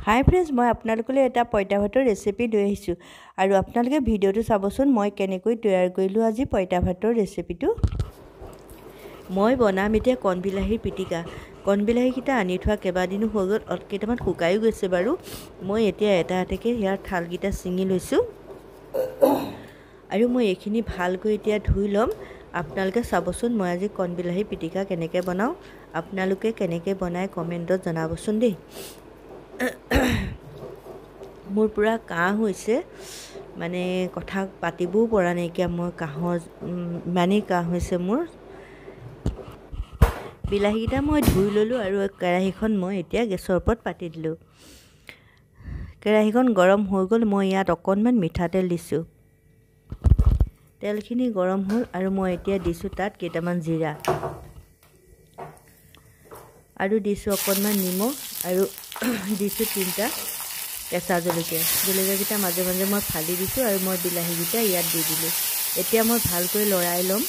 Hi friends मैं आपनालोकले एटा पइता भातर recipe লৈ আহিছো আৰু आपनालोके ভিডিওটো চাবচোন মই কেনেকৈ তৈয়াৰ কৰিলো আজি পইতা ভাতৰ ৰেচিপিটো মই বনাম এতিয়া কণবিলাহীৰ পিটিকা কণবিলাহীকিটা আনি থোৱা কেবাদিনো হৈ গল কেটামান শুকাই গৈছে বাৰু মই এতিয়া এটা এটাকে ইয়াৰ ঠালকিটা চিঙি লৈছো আৰু মই এখিনি ভালকৈ এতিয়া ধুই লম आपनालोके চাবচোন মই আজি কণবিলাহী পিটিকা কেনেকৈ বনাও आपनालोके কেনেকৈ বনাই কমেন্টত জনাবচোন দেই मोर पूरा काह होइसे माने कथा पातिबो परा नै कि मोर काहर माने काह होइसे मोर बिलाहीटा মই ধুই ললো আৰু কেৰাহীখন মই এতিয়া গেছৰ ওপৰত পাতি দিলো কেৰাহীখন গৰম হৈ গল মই ইয়াত অকনমান মিঠা তেল দিছো তেলখিনি গৰম হল আৰু মই এতিয়া দিছো তাত কেটামান জিৰা আৰু দিছো অকনমান নিমখ আৰু দিছো তিনটা কেঁচা জলকীয়া জলকীয়াটা মাজে মাজে মই ফালি দিছো আৰু মই বিলাহীটা ইয়াত দি দিলো এতিয়া মই ভালকৈ লৰাই লম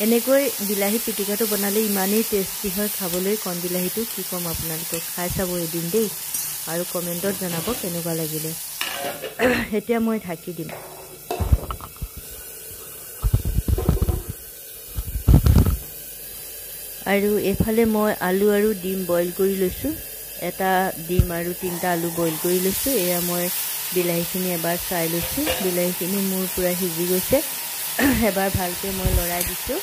এনেকৈ বিলাহী পিটিকাটো বনালে ইমানেই টেস্টি হয় খাবলৈ কণ বিলাহীটো কি কম আপোনালোকক খাই চাব এদিন দেই আৰু কমেন্টত জনাব কেনেকুৱা লাগিলে এতিয়া মই ঢাকি দিম আৰু এফালে মই আলু আৰু ডিম বইল কৰি লৈছো এটা ডিম আৰু তিনটা আলু বইল কৰি লৈছো এয়া মই বিলাহীখিনি এবাৰ চাই লৈছো বিলাহীখিনি মোৰ পুৰা সিজি গৈছে এবাৰ ভালকৈ মই লৰাই দিছো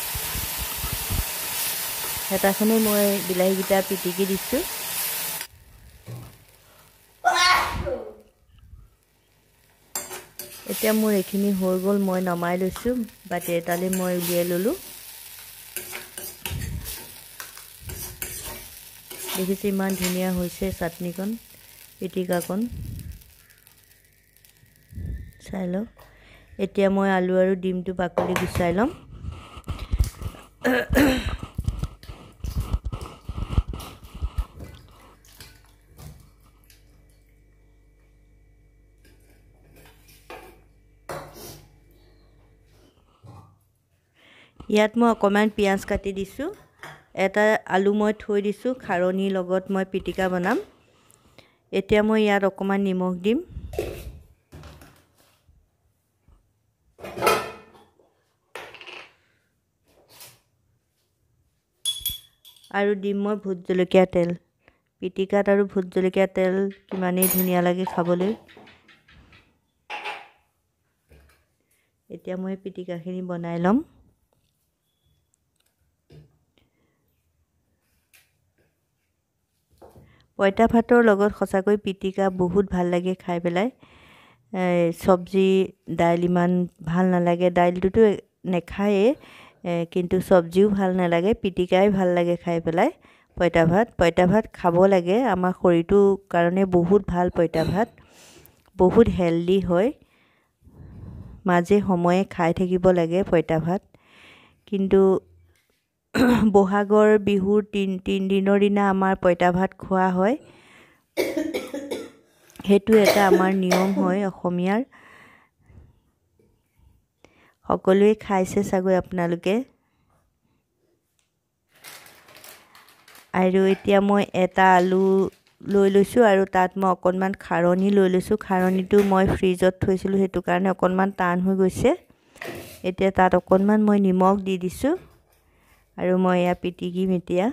হেতাখনে মই বিলাহীকিটা পিটিকি দিছো এতিয়া মোৰ এখিনি হৈ গল মই নমাই লৈছো বাটি এটালে মই উলিয়াই ললো দেখিছে ইমান ধুনিয়া হৈছে চাটনিকন পিটিকাকন চাইলো এতিয়া মই আলু আৰু ডিমটো বাকলি গুছাই লম ইয়াত মই অকমান পিয়াজ কাটি দিছো এটা আলু মই থৈ দিছো খাৰণী লগত মই পিটিকা বনাম এতিয়া মই ইয়াত অকমান নিমখ দিম আৰু দিম মই ভোট জলকীয়া তেল পিটিকাত আৰু ভোট জলকীয়া তেল কিমানেই ধুনিয়া লাগে খাবলৈ এতিয়া মই পিটিকাখিনি বনাই লম পইতা ভাতৰ লগত খসাকৈ পিটিকা বহুত ভাল লাগে খাই পেলাই সবজি দাইল ইমান ভাল নালাগে দাইলটো নেখায়ে কিন্তু সবজিও ভাল নালাগে পিটিকাই ভাল লাগে খাই পেলাই পইতা ভাত খাব লাগে আমাৰ শৰীৰটো কাৰণে বহুত ভাল পইতা ভাত বহুত হেলদি হয় মাজে সময়ে খাই থাকিব লাগে পইতা ভাত কিন্তু বহাগৰ বিহুৰ তিন দিনৰ দিনা আমাৰ পইতা ভাত খোৱা হয় হেতু এটা আমাৰ নিয়ম হয় অসমীয়াৰ সকলোৱে খাইছে সাগৈ আপোনালোকে আৰু এতিয়া মই এটা আলু লৈ লৈছো আৰু তাত মই অকনমান খাৰণী লৈ লৈছো খাৰণীটো মই ফ্ৰিজত থৈছিলো হেতু কাৰণে অকনমান টান হৈ গৈছে এতিয়া তাত অকনমান মই নিমখ দি দিছো আৰু মই ইয়া পিটিকি মিতিয়া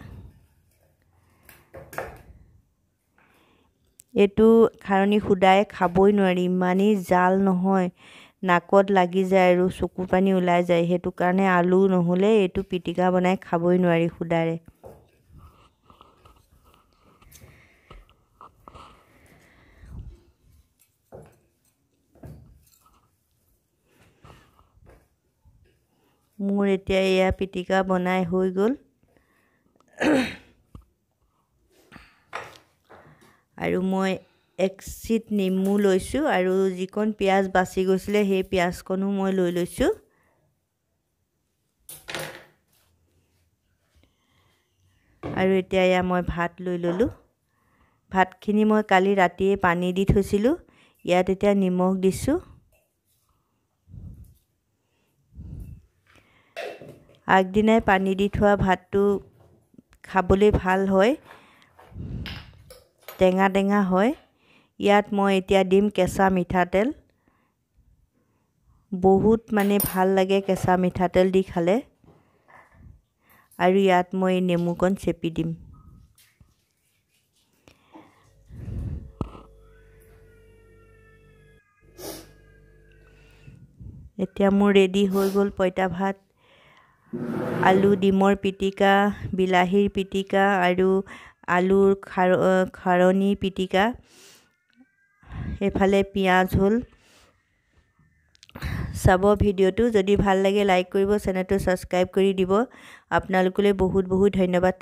এটু খাৰণী খুদাই খাবই নোৱাৰি মানি জাল নহয় নাকত লাগি যায় আৰু চকু পানী ওলাই যায় হেতু কাৰণে আলু নহলে এটু পিটিকা বনাই খাবই নোৱাৰি খুদাৰে মোৰ এতিয়া ইয়া পিটিকা বনাই হৈ গল আৰু মই এক সিট নিমু লৈছো আৰু যিকন পিয়াজ বাছি গৈছিলে হে পিয়াজকনো মই লৈ লৈছো আৰু এতিয়া ইয়া মই ভাত লৈ ললো ভাতখিনি মই কালি ৰাতিয়ে পানী দি থৈছিলো ইয়াত এতিয়া নিমখ দিছো আগদিনাই পানী দি থোৱা ভাতটো খাবলৈ ভাল হয় টেঙা টেঙা হয়। ইয়াত মই এতিয়া দিম কেঁচা মিঠাতেল। বহুত মানে ভাল লাগে কেঁচা মিঠাতেল দি খালে। আৰু ইয়াত মই নেমুকণ চেপি দিম। এতিয়া মোৰ ৰেডি হৈ গ'ল পঁইতা ভাত। আলু ডিমৰ পিটিকা, বিলাহীৰ পিটিকা আৰু আলুৰ খাৰণী পিটিকা, এফালে পিঁয়াজ হ'ল। চাব ভিডিঅ'টো। যদি ভাল লাগে লাইক কৰিব, চেনেলটো ছাবস্ক্ৰাইব কৰি দিব। আপোনালোকলৈ বহুত বহুত ধন্যবাদ।